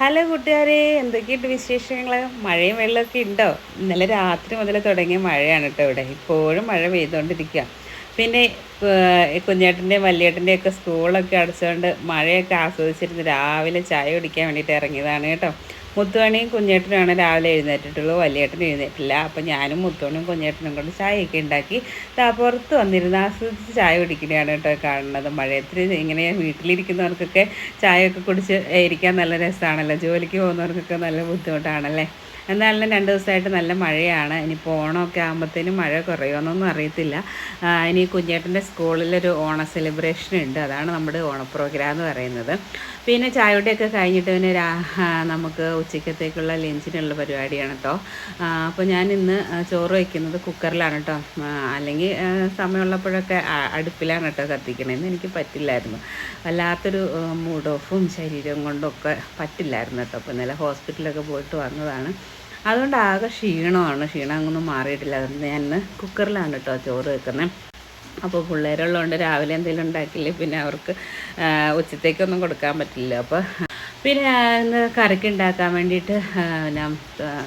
Hello കൂട്ടുകാരെ, എന്തൊക്കെയുണ്ട് വിശേഷങ്ങൾ? മഴയും വെള്ളമൊക്കെ ഉണ്ടോ? ഇന്നലെ രാത്രി മുതൽ തുടങ്ങിയ മഴയാണ് കേട്ടോ ഇവിടെ. ഇപ്പോഴും മഴ പെയ്തുകൊണ്ടിരിക്കുക. പിന്നെ കുഞ്ഞേട്ടൻ്റെയും വല്യേട്ടൻ്റെയും ഒക്കെ സ്കൂളൊക്കെ അടച്ചുകൊണ്ട് മഴയൊക്കെ ആസ്വദിച്ചിരുന്ന് രാവിലെ ചായ കുടിക്കാൻ വേണ്ടിയിട്ട് ഇറങ്ങിയതാണ് കേട്ടോ. മുത്തുവണിയും കുഞ്ഞേട്ടനുമാണ് രാവിലെ എഴുന്നേറ്റിട്ടുള്ളൂ, വല്യേട്ടൻ എഴുന്നേറ്റില്ല. അപ്പം ഞാനും മുത്തുവണിയും കുഞ്ഞേട്ടനും കൊണ്ട് ചായയൊക്കെ ഉണ്ടാക്കി പുറത്ത് വന്നിരുന്ന് ആസ്വദിച്ച് ചായ കുടിക്കുകയാണ് കേട്ടോ കാണുന്നത്. മഴയത്തിൽ ഇങ്ങനെ വീട്ടിലിരിക്കുന്നവർക്കൊക്കെ ചായയൊക്കെ കുടിച്ച് ഇരിക്കാൻ നല്ല രസമാണല്ലോ. ജോലിക്ക് പോകുന്നവർക്കൊക്കെ നല്ല ബുദ്ധിമുട്ടാണല്ലേ. എന്നാലും 2 ദിവസമായിട്ട് നല്ല മഴയാണ്. ഇനിയിപ്പോൾ ഓണമൊക്കെ ആകുമ്പോഴത്തേനും മഴ കുറയുമെന്നൊന്നും അറിയത്തില്ല. ഇനി കുഞ്ഞേട്ടൻ്റെ സ്കൂളിലൊരു ഓണ സെലിബ്രേഷൻ ഉണ്ട്, അതാണ് നമ്മുടെ ഓണ പ്രോഗ്രാം എന്ന് പറയുന്നത്. പിന്നെ ചായയുടെയൊക്കെ കഴിഞ്ഞിട്ട് പിന്നെ നമുക്ക് ഉച്ചക്കത്തേക്കുള്ള ലഞ്ചിനുള്ള പരിപാടിയാണ് കേട്ടോ. അപ്പോൾ ഞാൻ ഇന്ന് ചോറ് വയ്ക്കുന്നത് കുക്കറിലാണ് കേട്ടോ. അല്ലെങ്കിൽ സമയമുള്ളപ്പോഴൊക്കെ അടുപ്പിലാണ് കേട്ടോ കത്തിക്കണേന്ന്. എനിക്ക് പറ്റില്ലായിരുന്നു, വല്ലാത്തൊരു മൂഡ് ഓഫും ശരീരം കൊണ്ടൊക്കെ പറ്റില്ലായിരുന്നു കേട്ടോ. അപ്പോൾ ഇന്നലെ ഹോസ്പിറ്റലൊക്കെ പോയിട്ട് വന്നതാണ്, അതുകൊണ്ട് ആകെ ക്ഷീണം അങ്ങൊന്നും മാറിയിട്ടില്ല. അതുകൊണ്ട് ഞാൻ ഇന്ന് കുക്കറിലാണ് കേട്ടോ ചോറ് വെക്കുന്നത്. അപ്പോൾ പിള്ളേരുള്ളതുകൊണ്ട് രാവിലെ എന്തെങ്കിലും ഉണ്ടാക്കില്ലേ പിന്നെ അവർക്ക് ഉച്ചത്തേക്കൊന്നും കൊടുക്കാൻ പറ്റില്ല. അപ്പോൾ പിന്നെ ഇന്ന് കറിക്ക് ഉണ്ടാക്കാൻ വേണ്ടിയിട്ട് ഞാൻ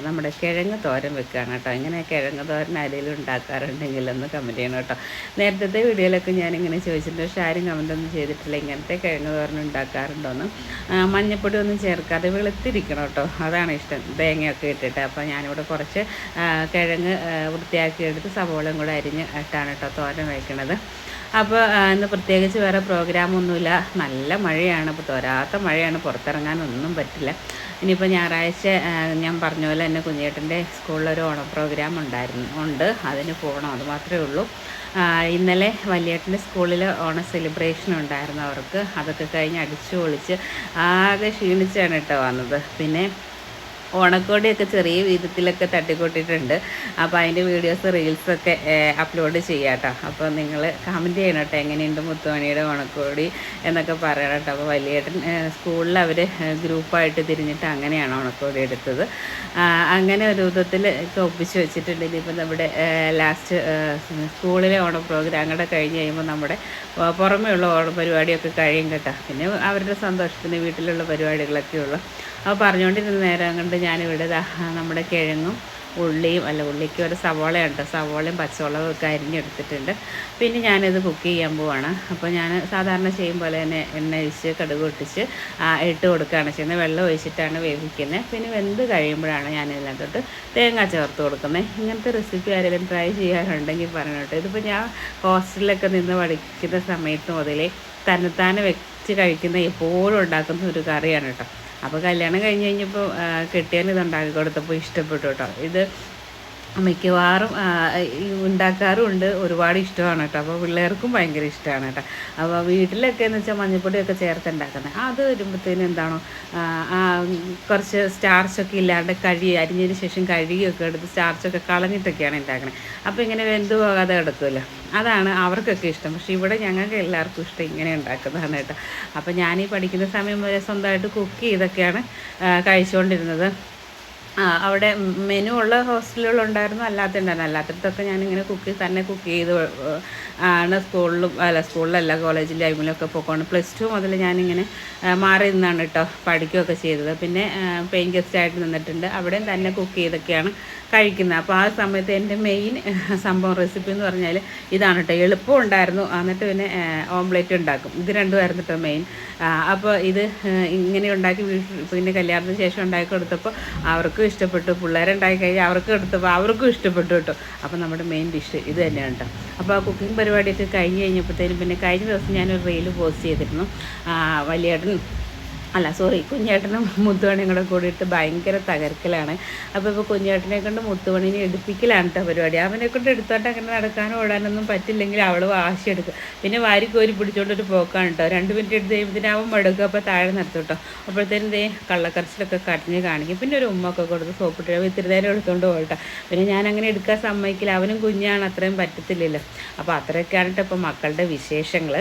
നമ്മുടെ കിഴങ്ങ് തോരൻ വെക്കുകയാണ് കേട്ടോ. ഇങ്ങനെ കിഴങ്ങ് തോരൻ ആരെങ്കിലും ഉണ്ടാക്കാറുണ്ടെങ്കിൽ ഒന്ന് കമൻറ്റ് ചെയ്യണം കേട്ടോ. നേരത്തെ വീഡിയോയിലൊക്കെ ഞാനിങ്ങനെ ചോദിച്ചിട്ടുണ്ട്, പക്ഷേ ആരും കമൻറ്റൊന്നും ചെയ്തിട്ടില്ല. ഇങ്ങനത്തെ കിഴങ്ങ് തോരൻ ഉണ്ടാക്കാറുണ്ടോയെന്ന്. മഞ്ഞപ്പൊടി ഒന്നും ചേർക്കാതെ വെളുത്തിരിക്കണം കേട്ടോ, അതാണ് ഇഷ്ടം, തേങ്ങയൊക്കെ ഇട്ടിട്ട്. അപ്പോൾ ഞാനിവിടെ കുറച്ച് കിഴങ്ങ് വൃത്തിയാക്കിയെടുത്ത് സവോളയും കൂടെ അരിഞ്ഞ് ഇട്ടാണ് കേട്ടോ തോരൻ വയ്ക്കണത്. അപ്പോൾ ഇന്ന് പ്രത്യേകിച്ച് വേറെ പ്രോഗ്രാമൊന്നുമില്ല. നല്ല മഴയാണ്, അപ്പോൾ തോരാത്ത മഴയാണ്, പുറത്തിറങ്ങാനൊന്നും പറ്റില്ല. ഇനിയിപ്പോൾ ഞായറാഴ്ച ഞാൻ പറഞ്ഞ പോലെ തന്നെ കുഞ്ഞേട്ടൻ്റെ സ്കൂളിലൊരു ഓണ പ്രോഗ്രാം ഉണ്ട്, അതിന് പോകണം, അത് മാത്രമേ ഉള്ളൂ. ഇന്നലെ വലിയേട്ടൻ്റെ സ്കൂളിൽ ഓണ സെലിബ്രേഷൻ ഉണ്ടായിരുന്നു അവർക്ക്. അതൊക്കെ കഴിഞ്ഞ് അടിച്ചു പൊളിച്ച് ആകെ ക്ഷീണിച്ചാണ് കേട്ടോ വന്നത്. പിന്നെ ഓണക്കോടിയൊക്കെ ചെറിയ വിധത്തിലൊക്കെ തട്ടിക്കൊട്ടിട്ടുണ്ട്. അപ്പോൾ അതിൻ്റെ വീഡിയോസ് റീൽസൊക്കെ അപ്ലോഡ് ചെയ്യാം കേട്ടോ. അപ്പോൾ നിങ്ങൾ കമൻറ്റ് ചെയ്യണം കേട്ടോ, എങ്ങനെയുണ്ട് മുത്തുമണിയുടെ ഓണക്കോടി എന്നൊക്കെ പറയണം കേട്ടോ. അപ്പോൾ വലിയേട്ടൻ സ്കൂളിൽ അവർ ഗ്രൂപ്പായിട്ട് തിരിഞ്ഞിട്ട് അങ്ങനെയാണ് ഓണക്കോടി എടുത്തത്. അങ്ങനെ ഒരു വിധത്തിൽ ഒപ്പിച്ച് വെച്ചിട്ടുണ്ട്. ഇനിയിപ്പോൾ നമ്മുടെ ലാസ്റ്റ് സ്കൂളിലെ ഓണ പ്രോഗ്രാം കൂടെ കഴിഞ്ഞ് കഴിയുമ്പോൾ നമ്മുടെ പുറമേയുള്ള ഓണ പരിപാടിയൊക്കെ കഴിയും കേട്ടോ. പിന്നെ അവരുടെ സന്തോഷത്തിന് വീട്ടിലുള്ള പരിപാടികളൊക്കെ ഉള്ളു. അപ്പോൾ പറഞ്ഞുകൊണ്ടിരുന്ന നേരം കൊണ്ട് ഞാനിവിടെ നമ്മുടെ കിഴങ്ങും ഉള്ളിക്ക് ഒരു സവോളയാണ് കേട്ടോ, സവോളയും പച്ചമുളകൊക്കെ അരിഞ്ഞെടുത്തിട്ടുണ്ട്. പിന്നെ ഞാനിത് കുക്ക് ചെയ്യാൻ പോവാണ്. അപ്പോൾ ഞാൻ സാധാരണ ചെയ്യും പോലെ തന്നെ എണ്ണ ഒഴിച്ച് കടുക് പൊട്ടിച്ച് ഇട്ട് കൊടുക്കുകയാണ് ചെയ്യുന്നത്. വെള്ളം ഒഴിച്ചിട്ടാണ് വേവിക്കുന്നത്. പിന്നെ വെന്ത് കഴിയുമ്പോഴാണ് ഞാൻ ഇതിനകത്തോട്ട് തേങ്ങ ചേർത്ത് കൊടുക്കുന്നത്. ഇങ്ങനത്തെ റെസിപ്പി ആരെങ്കിലും ട്രൈ ചെയ്യാറുണ്ടെങ്കിൽ പറഞ്ഞു കേട്ടോ. ഇതിപ്പോൾ ഞാൻ ഹോസ്റ്റലിലൊക്കെ നിന്ന് പഠിക്കുന്ന സമയത്ത് മുതലേ തന്നെത്താനെ വെച്ച് കഴിക്കുന്ന എപ്പോഴും ഉണ്ടാക്കുന്ന ഒരു കറിയാണ് കേട്ടോ. അപ്പോൾ കല്യാണം കഴിഞ്ഞ് കഴിഞ്ഞപ്പോൾ കെട്ടിയാൽ ഇത് ഉണ്ടാക്കി കൊടുത്തപ്പോൾ ഇഷ്ടപ്പെട്ടു കേട്ടോ. ഇത് മിക്കവാറും ഉണ്ടാക്കാറുമുണ്ട്, ഒരുപാട് ഇഷ്ടമാണ് കേട്ടോ. അപ്പോൾ പിള്ളേർക്കും ഭയങ്കര ഇഷ്ടമാണ് കേട്ടോ. അപ്പോൾ വീട്ടിലൊക്കെ എന്ന് വെച്ചാൽ മഞ്ഞൾപ്പൊടിയൊക്കെ ചേർത്ത് ഉണ്ടാക്കുന്നത്, അത് വരുമ്പോഴത്തേനും എന്താണോ കുറച്ച് സ്റ്റാർച്ചൊക്കെ ഇല്ലാണ്ട് അരിഞ്ഞതിന് ശേഷം കഴുകിയൊക്കെ എടുത്ത് സ്റ്റാർച്ചൊക്കെ കളഞ്ഞിട്ടൊക്കെയാണ് ഉണ്ടാക്കുന്നത്. അപ്പോൾ ഇങ്ങനെ വെന്ത് പോകാതെ കിടക്കുമല്ലോ, അതാണ് അവർക്കൊക്കെ ഇഷ്ടം. പക്ഷേ ഇവിടെ ഞങ്ങൾക്ക് എല്ലാവർക്കും ഇഷ്ടം ഇങ്ങനെ ഉണ്ടാക്കുന്നതാണ് കേട്ടോ. അപ്പോൾ ഞാനീ പഠിക്കുന്ന സമയം വരെ സ്വന്തമായിട്ട് കുക്ക് ചെയ്തൊക്കെയാണ് കഴിച്ചുകൊണ്ടിരുന്നത്. അവിടെ മെനു ഉള്ള ഹോസ്റ്റലുകളുണ്ടായിരുന്നു, അല്ലാത്തടത്തൊക്കെ ഞാനിങ്ങനെ കുക്ക് ചെയ്ത് ആണ് സ്കൂളിലല്ല കോളേജ് ലൈഫിലൊക്കെ പോയിക്കൊണ്ട് +2 മുതൽ ഞാനിങ്ങനെ മാറി നിന്നാണ് കേട്ടോ പഠിക്കുകയൊക്കെ ചെയ്തത്. പിന്നെ പെയിൻ ഗസ്റ്റായിട്ട് നിന്നിട്ടുണ്ട്, അവിടെയും തന്നെ കുക്ക് ചെയ്തൊക്കെയാണ് കഴിക്കുന്നത്. അപ്പോൾ ആ സമയത്ത് എൻ്റെ മെയിൻ സംഭവം റെസിപ്പി എന്ന് പറഞ്ഞാൽ ഇതാണ് കേട്ടോ. എളുപ്പം ഉണ്ടായിരുന്നു, എന്നിട്ട് പിന്നെ ഓംലെറ്റ് ഉണ്ടാക്കും, ഇത് രണ്ടുമായിരുന്നു കേട്ടോ മെയിൻ. അപ്പോൾ ഇത് ഇങ്ങനെ ഉണ്ടാക്കി പിന്നെ കല്യാണത്തിന് ശേഷം ഉണ്ടാക്കി കൊടുത്തപ്പോൾ അവർക്കും ഇഷ്ടപ്പെട്ടു, പിള്ളേരുണ്ടാക്കി കഴിഞ്ഞാൽ അവർക്കും ഇഷ്ടപ്പെട്ടു കേട്ടോ. അപ്പോൾ നമ്മുടെ മെയിൻ ഡിഷ് ഇത് തന്നെയാണ് കേട്ടോ. അപ്പോൾ ആ കുക്കിംഗ് പരിപാടിയൊക്കെ കഴിഞ്ഞ് കഴിഞ്ഞപ്പോഴത്തേനും പിന്നെ കഴിഞ്ഞ ദിവസം ഞാനൊരു റീൽ പോസ്റ്റ് ചെയ്തിരുന്നു. കുഞ്ഞേട്ടനും മുത്തുമണിയും കൂടെ കൂടിയിട്ട് ഭയങ്കര തകർക്കലാണ്. അപ്പോൾ ഇപ്പോൾ കുഞ്ഞേട്ടനെ കൊണ്ട് മുത്തുമണിനെ എടുപ്പിക്കലാണ് കേട്ടോ പരിപാടി. അവനെ കൊണ്ട് എടുത്തോട്ട് അങ്ങനെ നടക്കാനും ഓടാനൊന്നും പറ്റില്ലെങ്കിൽ അവൾ വാശിയെടുക്കും. പിന്നെ വാരിക്കോരി പിടിച്ചോണ്ടൊരു പോക്കാണ് കേട്ടോ. 2 മിനിറ്റ് എടുത്ത് കഴിയുമ്പോഴത്തേനും മടുക്കും, അപ്പോൾ താഴെ നിർത്തും കേട്ടോ. അപ്പോഴത്തേനും കള്ളക്കരച്ചിലൊക്കെ കട്ടിഞ്ഞ് കാണിക്കും. പിന്നെ ഒരു ഉമ്മൊക്കെ കൊടുത്ത് സോപ്പിട്ട് ഇത്തിരി നേരം എടുത്തുകൊണ്ട് പോകട്ടോ. പിന്നെ ഞാൻ അങ്ങനെ എടുക്കാൻ സമ്മതിക്കില്ല, അവനും കുഞ്ഞാണ്, അത്രയും പറ്റത്തില്ലല്ലോ. അപ്പോൾ അത്രയൊക്കെയാണ് കേട്ടോ ഇപ്പോൾ മക്കളുടെ വിശേഷങ്ങൾ.